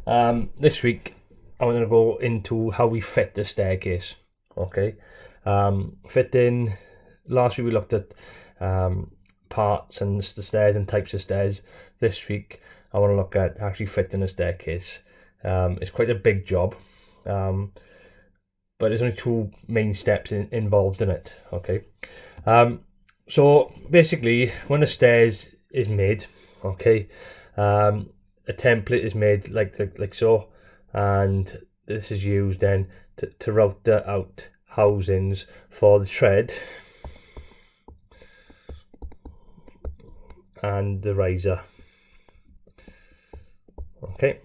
This week I'm going to go into how we fit the staircase. Okay, fitting. Last week we looked at parts and the stairs and types of stairs. This week I want to look at actually fitting a staircase. It's quite a big job, but there's only two main steps involved in it. Okay, so basically when the stairs is made, okay, a template is made like so, and this is used then to route out housings for the tread and the riser. Okay,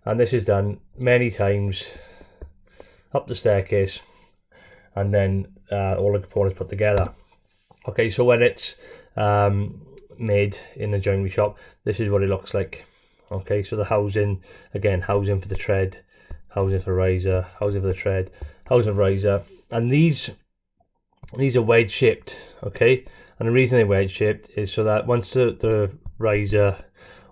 and this is done many times up the staircase, and then all the components put together. Okay, so when it's made in a joinery shop, this is what it looks like. Okay, so the housing, again, housing for the tread, housing for riser, housing for the tread, housing for riser, and these are wedge shaped. Okay, and the reason they're wedge shaped is so that once the riser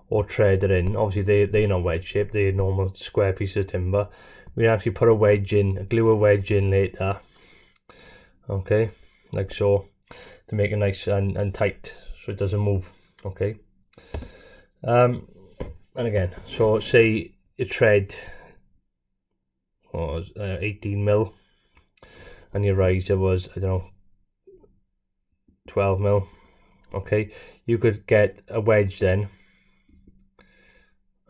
or tread are in, obviously they're not wedge shaped, they're normal square pieces of timber. We actually put a wedge in, glue a wedge in later. Okay, like so, to make it nice and tight so it doesn't move. Okay, and again, so say your tread was 18mm and your riser was, I don't know, 12mm. Okay, you could get a wedge then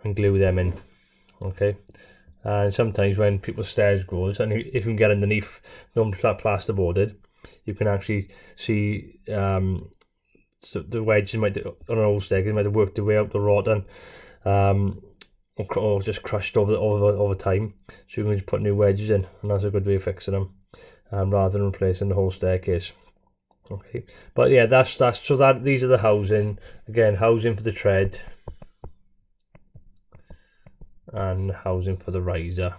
and glue them in. Okay, and sometimes when people's stairs grows, and if you can get underneath them plasterboarded, you can actually see so the wedges might, on an old staircase, might have worked their way out the rotten, or just crushed over time. So you can just put new wedges in, and that's a good way of fixing them, rather than replacing the whole staircase. Okay, but yeah, that's so that these are the housing. Again, housing for the tread and housing for the riser.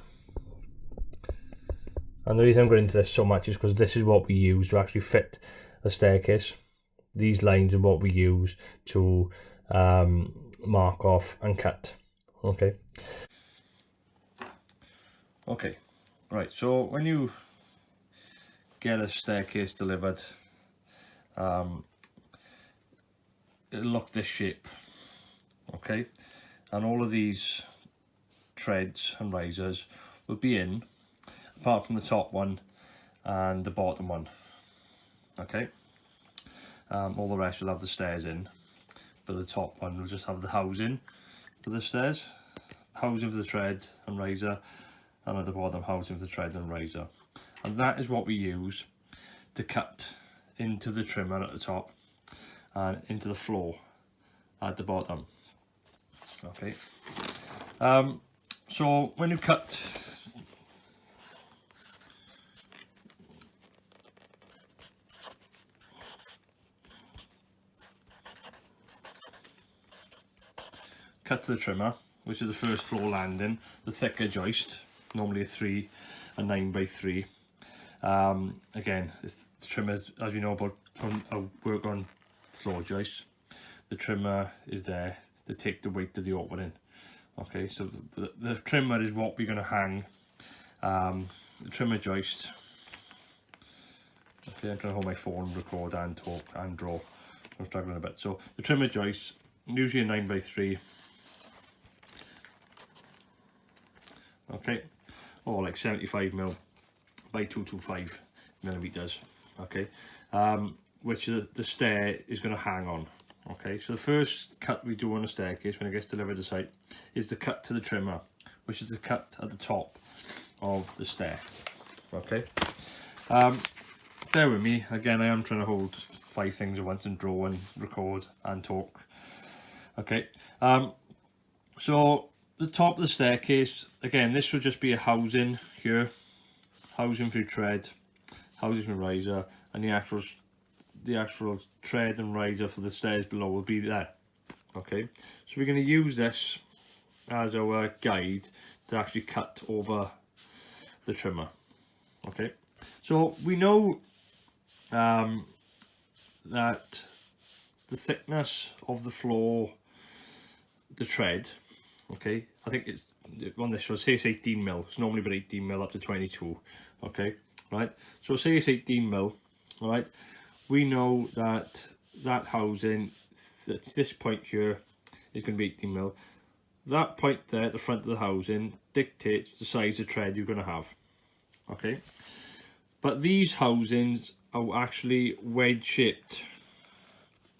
And the reason I'm going into this so much is because this is what we use to actually fit a staircase. These lines are what we use to mark off and cut. Okay. Okay, right, so when you get a staircase delivered, it'll look this shape. Okay, and all of these treads and risers will be in, apart from the top one and the bottom one. Okay, all the rest will have the stairs in, but the top one will just have the housing for the stairs, housing for the tread and riser, and at the bottom housing for the tread and riser. And that is what we use to cut into the trimmer at the top and into the floor at the bottom. Okay, so when you cut to the trimmer, which is the first floor landing, the thicker joist, normally a 9x3. Again, the trimmers, as you know about work on floor joists, the trimmer is there to take the weight of the opening. Okay, so the trimmer is what we're going to hang the trimmer joist. Okay, I'm trying to hold my phone, record and talk and draw. I'm struggling a bit. So the trimmer joist, usually a 9x3. Okay, or like 75mm by 225mm. Okay, which the stair is going to hang on. Okay, so the first cut we do on a staircase when it gets delivered to site is the cut to the trimmer, which is the cut at the top of the stair. Okay, bear with me, again I am trying to hold 5 things at once and draw and record and talk. Okay, so the top of the staircase, again, this would just be a housing here, housing for your tread, housing for riser, and the actual tread and riser for the stairs below will be there. Okay, so we're going to use this as our guide to actually cut over the trimmer. Okay, so we know that the thickness of the floor, the tread, Okay, I think it's on this one, say it's 18 mil. It's normally about 18 mil up to 22. Okay, right. So say it's 18 mil. All right, we know that that housing at this point here is going to be 18 mil. That point there at the front of the housing dictates the size of tread you're going to have. Okay, but these housings are actually wedge shaped.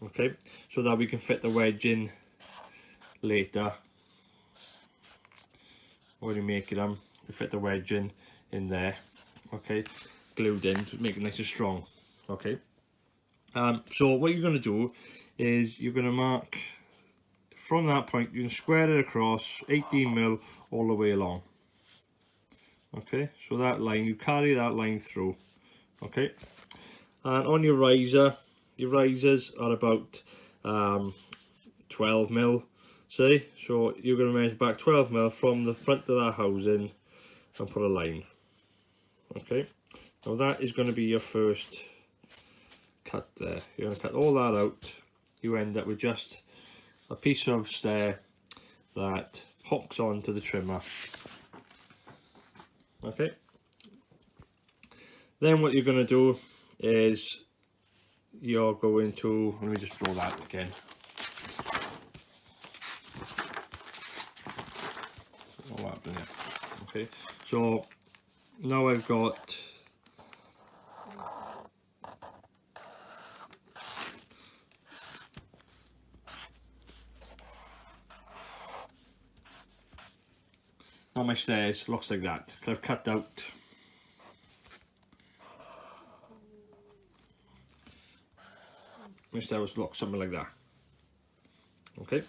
Okay, so that we can fit the wedge in later. When you make them, you fit the wedge in there. Okay, glued in to make it nice and strong. Okay, so what you're going to do is you're going to mark from that point. You can square it across 18 mil all the way along. Okay, so that line, you carry that line through. Okay, and on your risers are about 12 mil. See, so you're going to measure back 12 mil from the front of that housing and put a line. Okay, now that is going to be your first cut there. You're going to cut all that out. You end up with just a piece of stair that hooks onto the trimmer. Okay, then what you're going to do is you're going to, let me just draw that again. Okay, so now I've got now my stairs looks like that. I've cut out my stairs look something like that. Okay,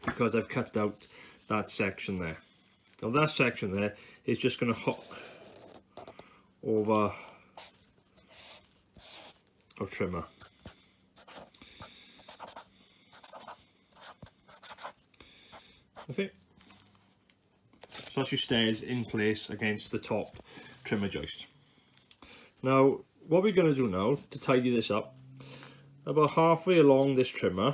because I've cut out that section there. Now that section there is just going to hook over our trimmer. Okay, so that's your stairs in place against the top trimmer joist. Now what we're going to do now to tidy this up, about halfway along this trimmer,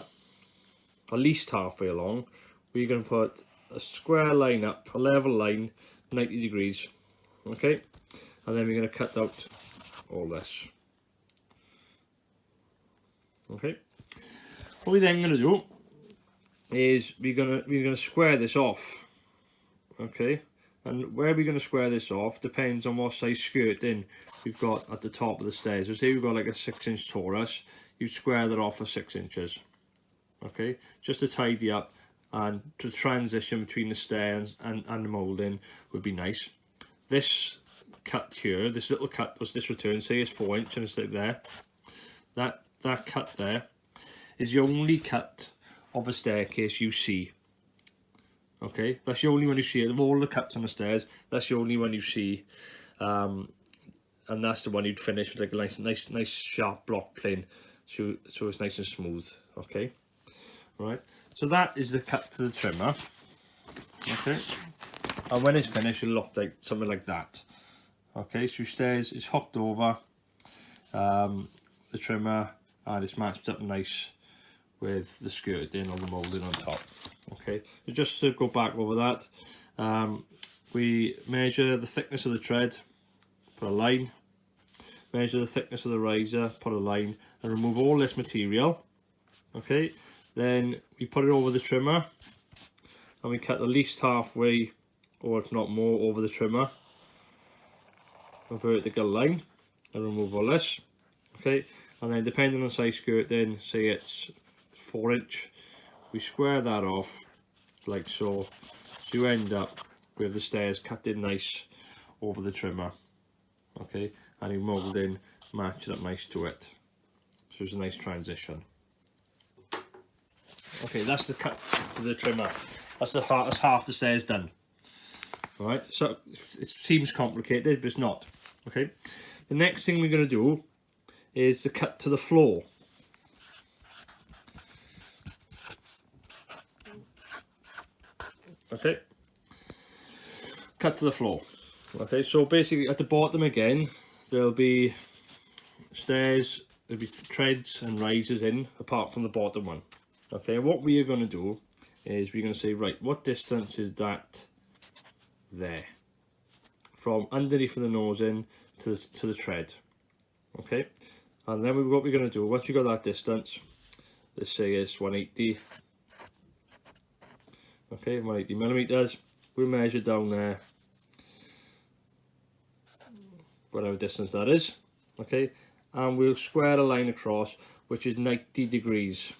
at least halfway along, we're going to put a square line up, a level line, 90 degrees. Okay, and then we're going to cut out all this. Okay, what we're then going to do is we're going to square this off. Okay, and where we're going to square this off depends on what size skirting we've got at the top of the stairs. So say we've got like a 6-inch Taurus, you square that off for 6 inches. Okay, just to tidy up and to transition between the stairs and the moulding would be nice. This cut here, this little cut was this return, say it's 4 inch and it's like there. That cut there is the only cut of a staircase you see. Okay, that's the only one you see. Of all the cuts on the stairs, that's the only one you see. And that's the one you'd finish with like a nice sharp block plane, so it's nice and smooth. Okay, right. So that is the cut to the trimmer. Okay, and when it's finished, it'll look like something like that. Okay, so stairs is hooked over the trimmer, and it's matched up nice with the skirting or the moulding on top. Okay, so just to go back over that, we measure the thickness of the tread, put a line, measure the thickness of the riser, put a line, and remove all this material. Okay, then we put it over the trimmer and we cut at least halfway, or if not more, over the trimmer, a vertical line, and remove all this. Okay, and then depending on the size skirting, say it's 4 inch, we square that off like so, so you end up with the stairs cut in nice over the trimmer. Okay, and you mould in, match it up nice to it, so it's a nice transition. Okay, that's the cut to the trimmer. That's half the stairs done. All right, so it seems complicated, but it's not. Okay, the next thing we're going to do is the cut to the floor. Okay, cut to the floor. Okay, so basically at the bottom again, there'll be stairs, there'll be treads and risers in, apart from the bottom one. Okay, what we are going to do is we're going to say, right, what distance is that there from underneath of the nose in to the tread, okay? And then what we're going to do, once we got that distance, let's say it's 180, okay, 180 millimeters, we'll measure down there, whatever distance that is, okay, and we'll square a line across which is 90 degrees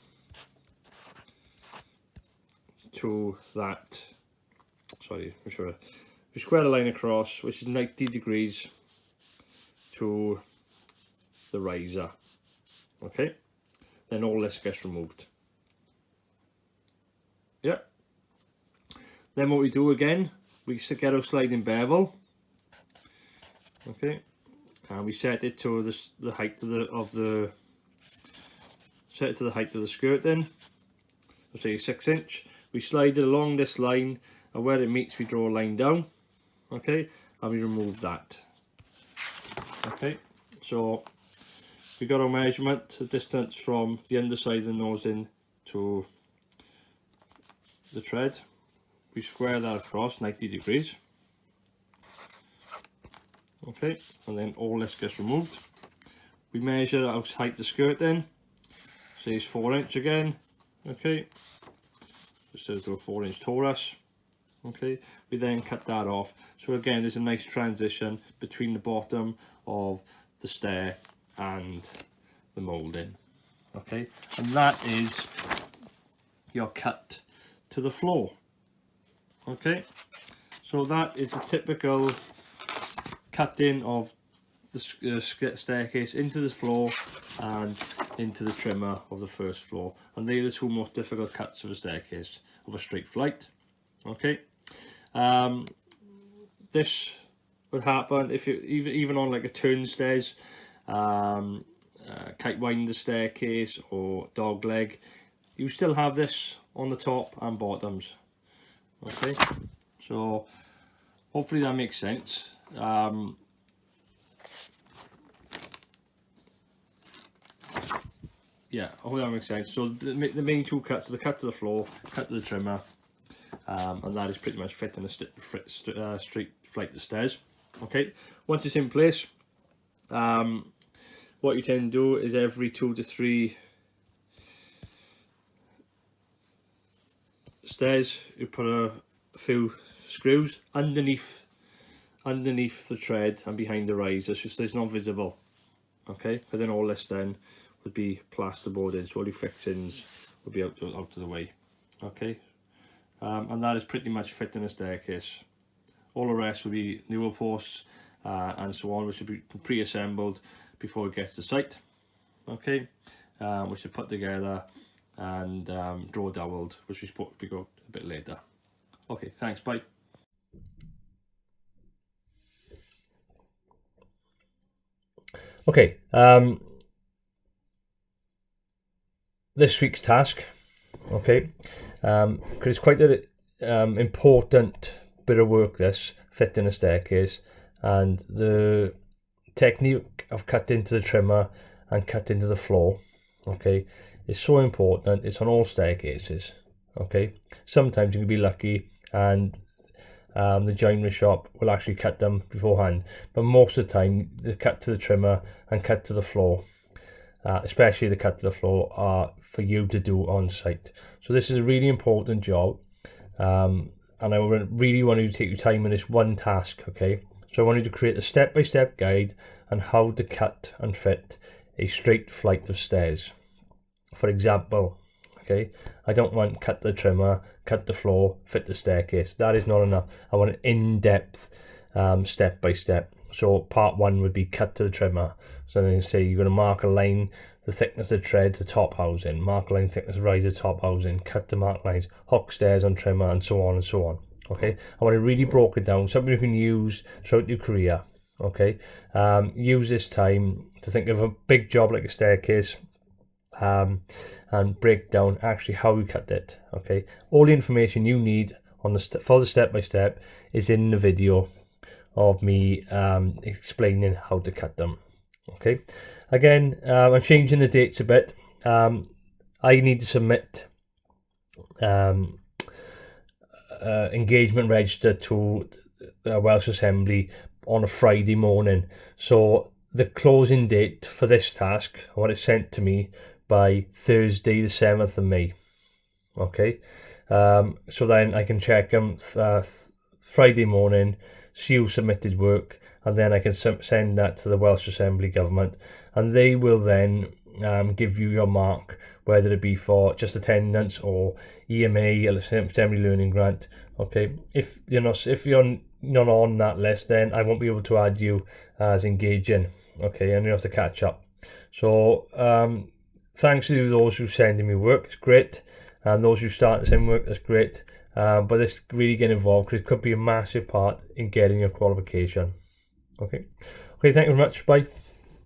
to that, sorry, I'm sure, we square a line across which is 90 degrees to the riser, okay, then all this gets removed. Yeah, then what we do again, we get our sliding bevel, okay, and we set it to the height of the set it to the height of the skirt. Then we'll say 6 inch. We slide it along this line, and where it meets we draw a line down, okay, and we remove that. Okay, so we got our measurement, the distance from the underside of the nose in to the tread. We square that across 90 degrees, okay, and then all this gets removed. We measure our height of the skirt then, say it's 4 inch again, okay, just do a 4 inch torus, okay. We then cut that off, so again there's a nice transition between the bottom of the stair and the moulding, okay, and that is your cut to the floor, okay. So that is the typical cutting of the staircase into the floor and into the trimmer of the first floor, and they are the two most difficult cuts of a staircase of a straight flight, okay. This would happen if you even on like a turnstairs, kite winder staircase or dog leg, you still have this on the top and bottoms, okay. So hopefully that makes sense. Yeah, I hope that makes sense. So the main two cuts are the cut to the floor, cut to the trimmer, and that is pretty much fitting a straight flight of stairs. Okay, once it's in place, what you tend to do is every 2 to 3 stairs you put a few screws underneath the tread and behind the riser, so it's not visible, okay. But then all this then would be plasterboard in, so all your fixings would be out of the way, okay. And that is pretty much fitting a staircase. All the rest will be newer posts and so on, which will be pre-assembled before it gets to site, okay, which are put together and draw doweled, which we spoke about a bit later. Okay, thanks, bye. Okay, this week's task, okay, because it's quite an important bit of work, this fitting a staircase, and the technique of cutting to the trimmer and cutting to the floor, okay, is so important. It's on all staircases, okay. Sometimes you can be lucky and the joinery shop will actually cut them beforehand, but most of the time the cut to the trimmer and cut to the floor, especially the cut to the floor, are for you to do on site. So this is a really important job, and I really want you to take your time in this one task, okay. So I want you to create a step-by-step guide on how to cut and fit a straight flight of stairs. For example, okay, I don't want cut the trimmer, cut the floor, fit the staircase. That is not enough. I want an in-depth step by step. So part 1 would be cut to the trimmer. So then you say you're going to mark a line, the thickness of the tread to top housing, mark a line, thickness of riser, top housing, cut the mark lines, hook stairs on trimmer, and so on and so on. Okay, I want to really broke it down, something you can use throughout your career. Okay, use this time to think of a big job like a staircase, and break down actually how you cut it. Okay, all the information you need on the for the step-by-step is in the video of me explaining how to cut them. Okay, again, I'm changing the dates a bit. I need to submit engagement register to the Welsh Assembly on a Friday morning. So the closing date for this task, I want it sent to me by Thursday the 7th of May. Okay, so then I can check them Friday morning, see who submitted work, and then I can send that to the Welsh Assembly Government, and they will then give you your mark, whether it be for just attendance or EMA, Assembly Learning Grant. Okay, if you're not on that list, then I won't be able to add you as engaging. Okay, and you have to catch up. So thanks to those who sending me work, it's great, and those who start to send work, that's great. But it's really get involved, because it could be a massive part in getting your qualification. Okay, thank you very much. Bye.